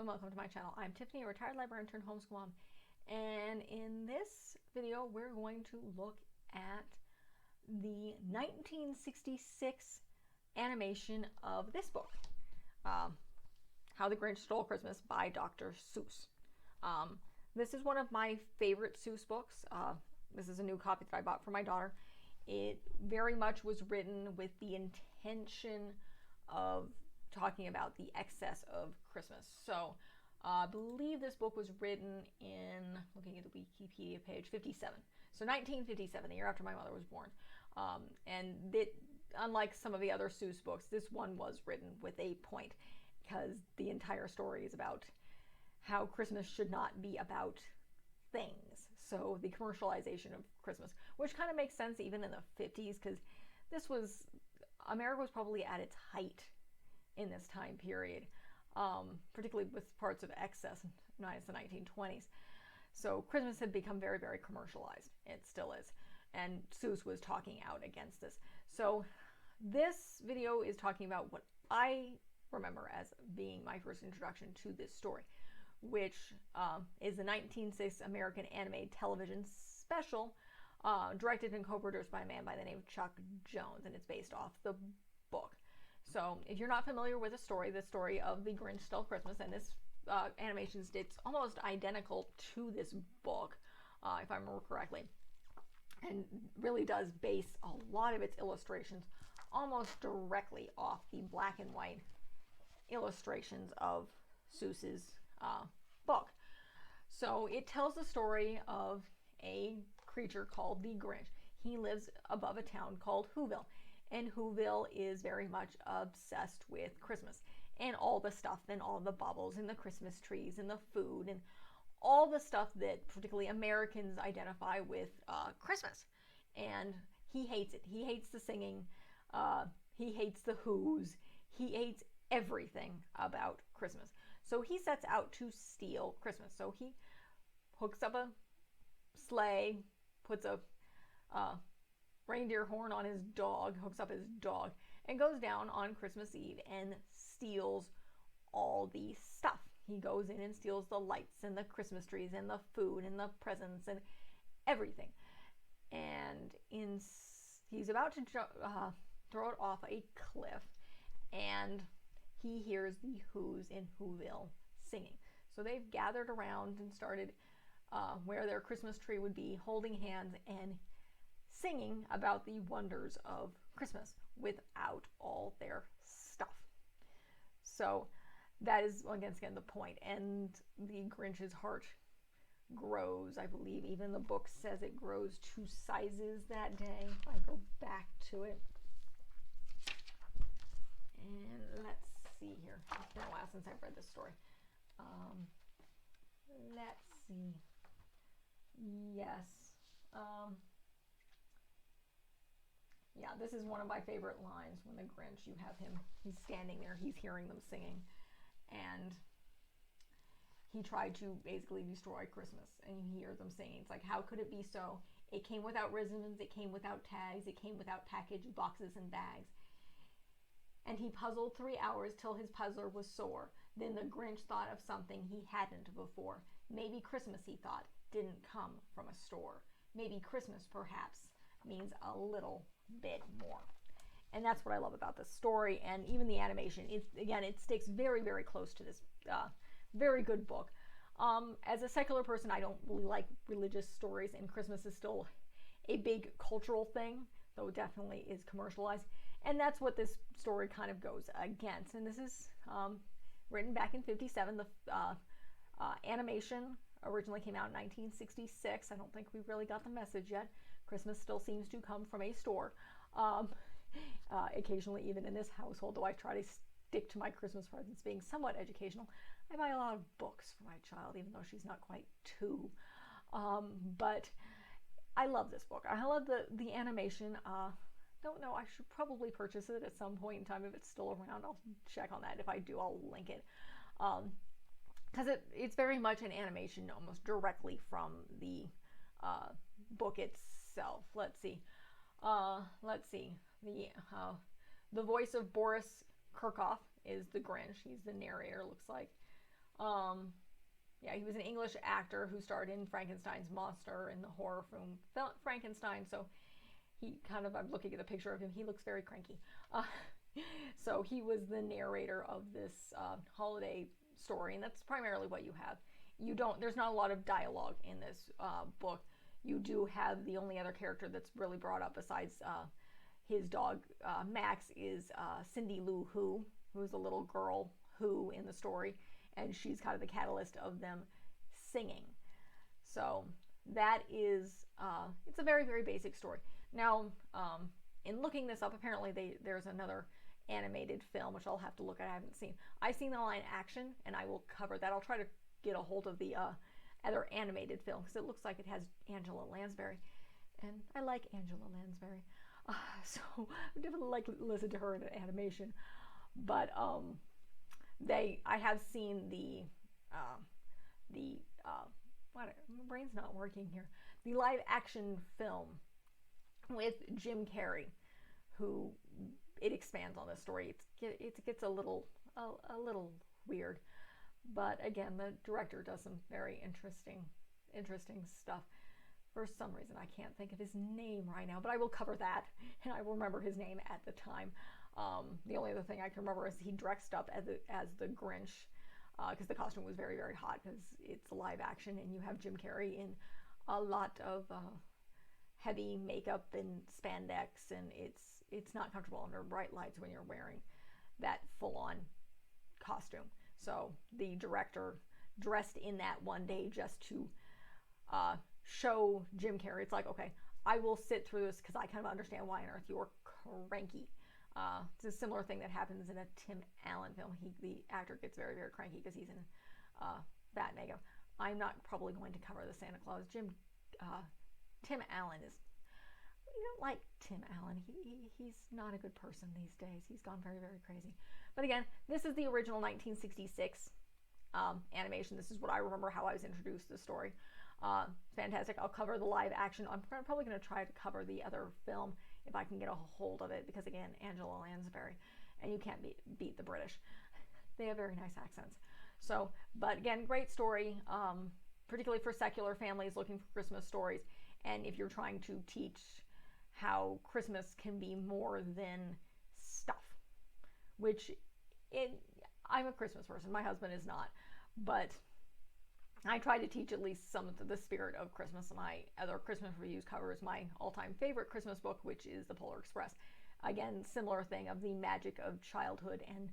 and welcome to my channel. I'm Tiffany, a retired librarian turned homeschool mom, and in this video we're going to look at the 1966 animation of this book, How the Grinch Stole Christmas by Dr. Seuss. This is one of my favorite Seuss books. This is a new copy that I bought for my daughter. It very much was written with the intention of talking about the excess of Christmas. So I believe this book was written in, looking at the Wikipedia page, 57. So 1957, the year after my mother was born. And unlike some of the other Seuss books, this one was written with a point, because the entire story is about how Christmas should not be about things. So the commercialization of Christmas, which kind of makes sense even in the 50s, because America was probably at its height in this time period, particularly with parts of excess, minus the 1920s. So Christmas had become very, very commercialized. It still is. And Seuss was talking out against this. So this video is talking about what I remember as being my first introduction to this story, which is the 1960 American animated television special, directed and co-produced by a man by the name of Chuck Jones, and it's based off the book. So if you're not familiar with the story of The Grinch Stole Christmas, and this animation, it's almost identical to this book, if I remember correctly, and really does base a lot of its illustrations almost directly off the black and white illustrations of Seuss's book. So it tells the story of a creature called the Grinch. He lives above a town called Whoville. And Whoville is very much obsessed with Christmas and all the stuff and all the baubles and the Christmas trees and the food and all the stuff that particularly Americans identify with Christmas. And he hates it. He hates the singing. He hates the Who's. He hates everything about Christmas. So he sets out to steal Christmas. So he hooks up a sleigh, puts a reindeer horn on his dog, hooks up his dog, and goes down on Christmas Eve and steals all the stuff. He goes in and steals the lights and the Christmas trees and the food and the presents and everything. And he's about to throw it off a cliff, and he hears the Who's in Whoville singing. So they've gathered around and started where their Christmas tree would be, holding hands and singing about the wonders of Christmas without all their stuff. So that is, again, the point. And the Grinch's heart grows. I believe even the book says it grows 2 sizes that day. If I go back to it. And let's see here. It's been a while since I've read this story. Let's see. Yes. Yeah, this is one of my favorite lines. When the Grinch, you have him, he's standing there, he's hearing them singing, and he tried to basically destroy Christmas, and you hear them singing. It's like, how could it be so? It came without ribbons, it came without tags, it came without package boxes and bags. And he puzzled 3 hours till his puzzler was sore. Then the Grinch thought of something he hadn't before. Maybe Christmas, he thought, didn't come from a store. Maybe Christmas, perhaps, means a little bit more. And that's what I love about this story, and even the animation. It sticks very, very close to this very good book. As a secular person, I don't really like religious stories, and Christmas is still a big cultural thing, though it definitely is commercialized. And that's what this story kind of goes against. And this is written back in 57. The animation originally came out in 1966. I don't think we really got the message yet. Christmas still seems to come from a store. Occasionally, even in this household, though I try to stick to my Christmas presents being somewhat educational, I buy a lot of books for my child, even though she's not quite 2. But I love this book. I love the animation. Don't know, I should probably purchase it at some point in time if it's still around. I'll check on that. If I do, I'll link it. Because it's very much an animation almost directly from the book itself. Let's see. The voice of Boris Karkoff is the Grinch. He's the narrator, looks like. Yeah, he was an English actor who starred in Frankenstein's monster in the horror film Frankenstein. So he kind of, I'm looking at a picture of him, he looks very cranky. So he was the narrator of this holiday story, and that's primarily what you have. There's not a lot of dialogue in this book. You do have the only other character that's really brought up besides his dog Max is Cindy Lou Who, who's a little girl who in the story, and she's kind of the catalyst of them singing. So that is, it's a very, very basic story. Now, in looking this up, apparently there's another animated film, which I'll have to look at. I haven't seen. I've seen the live action, and I will cover that. I'll try to get a hold of the other animated film, because it looks like it has Angela Lansbury, and I like Angela Lansbury. So I definitely like to listen to her in an animation. But I have seen what, my brain's not working here. The live action film with Jim Carrey, who it expands on this story. It gets a little weird, but again, the director does some very interesting stuff. For some reason, I can't think of his name right now, but I will cover that, and I will remember his name at the time. The only other thing I can remember is he dressed up as the Grinch, because the costume was very, very hot, because it's live action, and you have Jim Carrey in a lot of heavy makeup and spandex, and it's not comfortable under bright lights when you're wearing that full-on costume. So the director dressed in that one day just to show Jim Carrey. It's like, okay, I will sit through this because I kind of understand why on earth you're cranky. It's a similar thing that happens in a Tim Allen film. The actor gets very, very cranky because he's in bat makeup. I'm not probably going to cover the Santa Claus. Tim Allen is, you don't like Tim Allen. He's not a good person these days. He's gone very, very crazy. But again, this is the original 1966 animation. This is what I remember how I was introduced to the story. Fantastic. I'll cover the live action. I'm probably going to try to cover the other film if I can get a hold of it, because again, Angela Lansbury, and you can't beat the British. They have very nice accents. So, but again, great story, particularly for secular families looking for Christmas stories, and if you're trying to teach how Christmas can be more than stuff, which I'm a Christmas person. My husband is not, but I try to teach at least some of the spirit of Christmas. My other Christmas reviews covers my all-time favorite Christmas book, which is The Polar Express. Again, similar thing of the magic of childhood and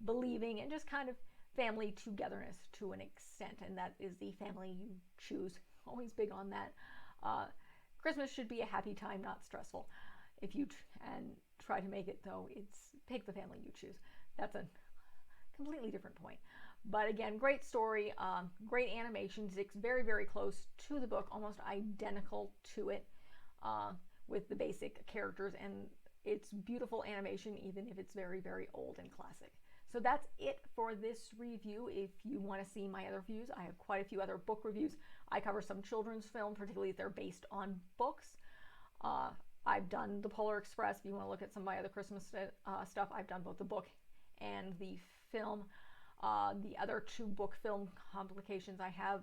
believing and just kind of family togetherness to an extent, and that is the family you choose. Always big on that. Christmas should be a happy time, not stressful. If you and try to make it, though, it's pick the family you choose. That's a completely different point. But again, great story, great animation. It's very, very close to the book, almost identical to it, with the basic characters, and it's beautiful animation, even if it's very, very old and classic. So that's it for this review. If you want to see my other reviews, I have quite a few other book reviews. I cover some children's film, particularly if they're based on books. I've done The Polar Express. If you want to look at some of my other Christmas stuff, I've done both the book and the film. The other two book film complications I have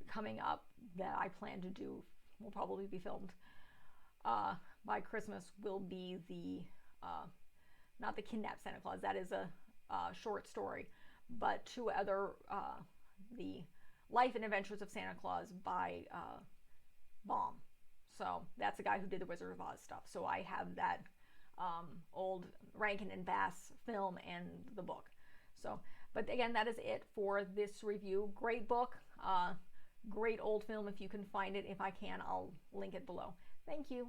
coming up that I plan to do, will probably be filmed by Christmas, will be the not the Kidnapped Santa Claus, that is a short story, but two other, the Life and Adventures of Santa Claus by Baum. So that's the guy who did the Wizard of Oz stuff. So I have that old Rankin and Bass film and the book. So, but again, that is it for this review. Great book, great old film. If you can find it, if I can, I'll link it below. Thank you.